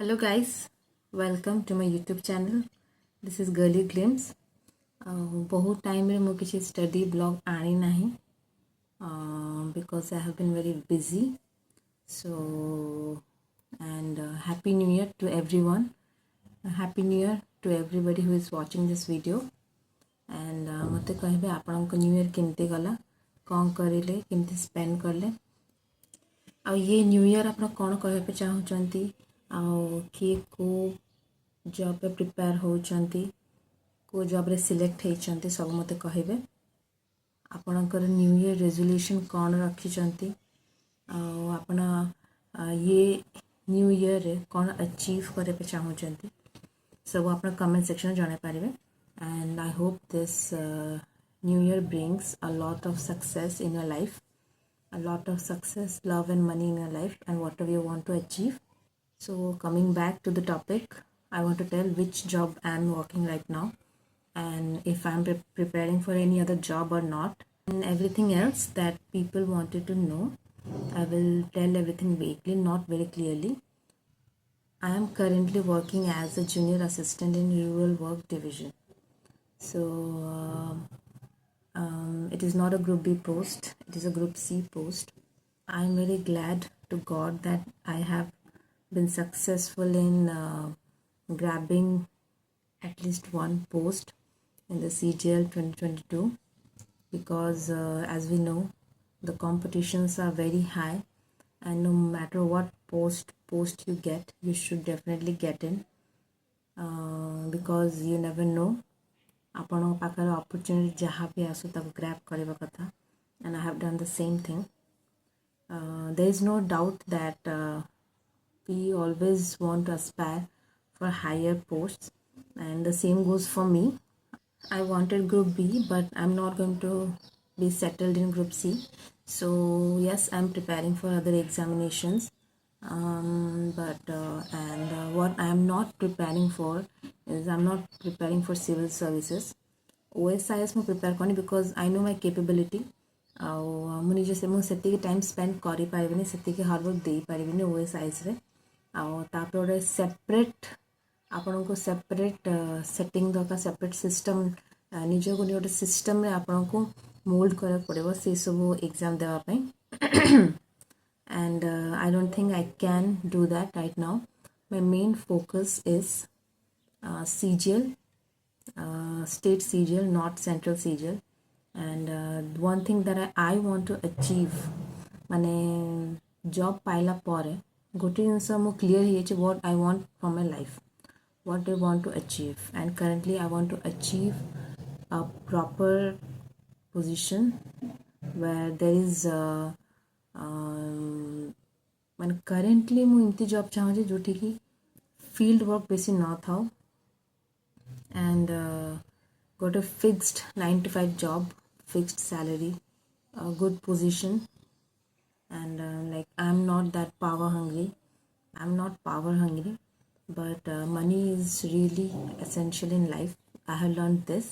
Hello guys, welcome to my YouTube channel. This is Girly Glimpse. बहुत time रे मु किसी स्टडी ब्लॉग आनी नहीं because I have been very busy. So and happy new year to everyone. Happy new year to everybody who is watching this video. And मते कहबे आपनक new year केमती गला कौन करिले केमती स्पेंड करले आ ये न्यू ईयर आप कौन कहबे चाहूचंती आ किए को जॉब पे प्रिपेयर होचंती को जॉब रे सिलेक्ट होचंती सब मते कहबे आपनकर न्यू ईयर रेजोल्यूशन कौन रखिचंती आ आपण ये न्यू ईयर रे कौन अचीव करे पे चाहूचंती सब आपण कमेंट सेक्शन जाने पारिबे and I hope this new year brings a lot of success in your life, a lot of success, love and money in your life and whatever you want to achieve. So coming back to the topic, I want to tell which job I'm working right now and if I'm preparing for any other job or not and everything else that people wanted to know. I will tell everything vaguely, not very clearly. I am currently working as a junior assistant in rural work division. So it is not a group B post, it is a group C post. I am very glad to God that I have been successful in grabbing at least one post in the CGL 2022 because as we know the competitions are very high and no matter what post you get, you should definitely get in because you never know आपण पाखर opportunity जहाँ भी आसो तब grab करवा कथा and I have done the same thing. There is no doubt that we always want to aspire for higher posts and the same goes for me. I wanted group B but I'm not going to be settled in group C. So yes, I'm preparing for other examinations. What I'm not preparing for is I'm not preparing for civil services. OSIS ମୁଁ prepare करनी because I know my capability ଆଉ ମୁଁ ନିଜେ ସେ ମୁଁ ସେତିକି time spend କରିପାରିବିନି ସେତିକି ହାର୍ଡ ୱାର୍କ ଦେଇପାରିବିନି OSISରେ ଆଉ ତାପରେ ଗୋଟେ ସେପାରେଟ୍ ଆପଣଙ୍କୁ ସେପାରେଟ୍ ସେଟିଂ ଦରକାର ସେପାରେଟ୍ ସିଷ୍ଟମ୍ ନିଜକୁ ଗୋଟେ ସିଷ୍ଟମ୍ରେ ଆପଣଙ୍କୁ ମୋଲ୍ଡ କରିବାକୁ ପଡ଼ିବ ସେସବୁ ଏକ୍ଜାମ୍ ଦେବା ପାଇଁ and I don't think I can do that right now. My main focus is CGL, state CGL, not central CGL. And one thing that I want to achieve, माने job पाइला परे गोटे जिनस मु clear है what I want from my life, what I want to achieve, and currently I want to achieve a proper position where there is ମାନେ currently मु इमती job चाहूँ जोठी कि field work बेसी न था and got a fixed 9 to 5 job, fixed salary, a good position and like I'm not that power hungry, but money is really essential in life. I have learned this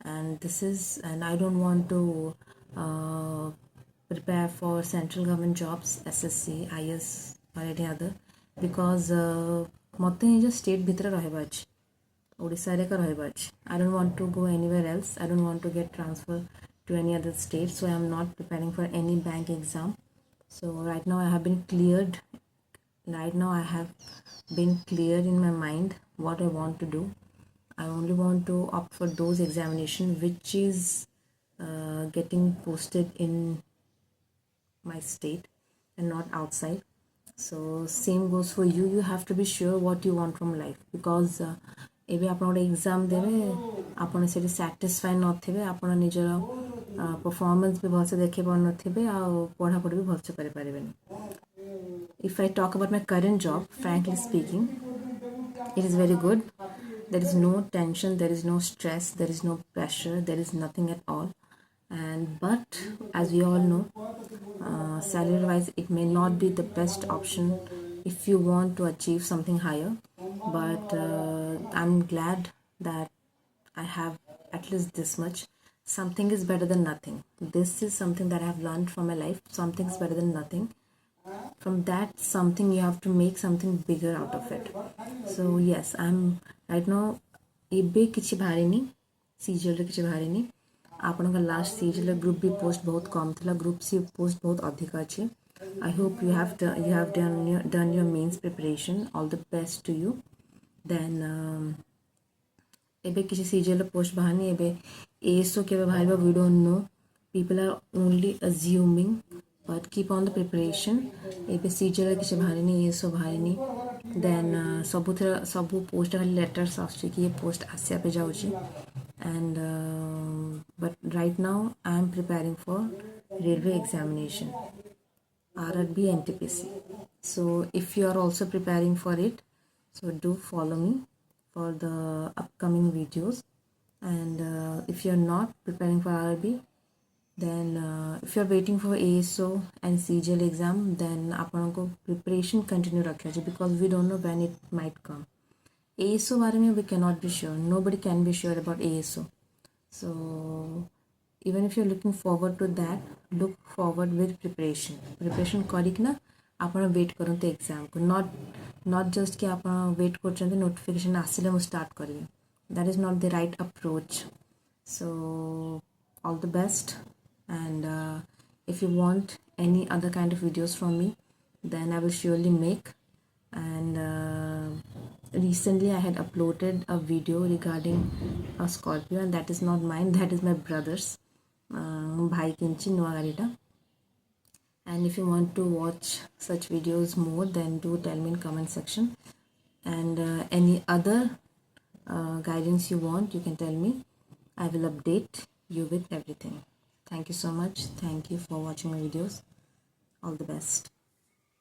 and I don't want to prepare for central government jobs, SSC, IS or any other because मते निज state भितर रहबा अछि ओडिसा रे का रहबा अछि. I don't want to go anywhere else. I don't want to get transferred to any other state, so I am not preparing for any bank exam. So right now I have been cleared in my mind what I want to do. I only want to opt for those examinations which is getting posted in my state and not outside. So same goes for you. You have to be sure what you want from life because ଏବେ ଆପଣ ଗୋଟେ exam ଦେବେ ଆପଣ ସେଠି satisfy ନଥିବେ ଆପଣ ନିଜର performance ବି ଭଲସେ ଦେଖେଇ ପାରୁନଥିବେ ଆଉ ପଢ଼ାପଢ଼ି ବି ଭଲସେ କରିପାରିବେନି. If I talk about my current job, frankly speaking, it is very good. There is no tension, there is no stress, there is no pressure, there is nothing at all. But as we all know, salary wise it may not be the best option if you want to achieve something higher, but I'm glad that I have at least this much. Something is better than nothing. This is something that I have learned from my life. Something is better than nothing. from that something you have to make something bigger out of it. So yes, I'm right now ଏବେ କିଛି ବାହାରିନି serial କିଛି ବାହାରିନି ଆପଣଙ୍କ last serial group भी post बहुत कम थिला group C post बहुत अधिक अच्छे I hope you have done your means preparation. All the best to you. Then ଏବେ କିଛି सीरियल पोस्ट बाहारनी ଏବେ एसओ केबे बाहरबा we don't know. People are only assuming, but keep on the preparation. ଏବେ serial କିଛି बाहारनी SO बाहारनी then ସବୁ post खाली letters आछी कि ये पोस्ट आसिया पे जाउची and but right now I am preparing for railway examination, RRB NTPC. So if you are also preparing for it, so do follow me for the upcoming videos. And if you are not preparing for RRB, then if you are waiting for ASO and CGL exam, then आपको preparation continue रखना चाहिए because we don't know when it might come. ASO बारे में we cannot be sure. Nobody can be sure about ASO. So even if you're looking forward to that, look forward with preparation करिकना आपण wait करते exam को not just कि आपण wait करछन्ते notification आसिले मु start करिवे. That is not the right approach. So all the best. And if you want any other kind of videos from me, then I will surely make. And recently I had uploaded a video regarding a Scorpio, and that is not mine, that is my brother's. Bhai kinchi nuwa garita. And if you want to watch such videos more, then do tell me in comment section. And any other guidance you want, you can tell me. I will update you with everything. Thank you so much. Thank you for watching my videos. All the best.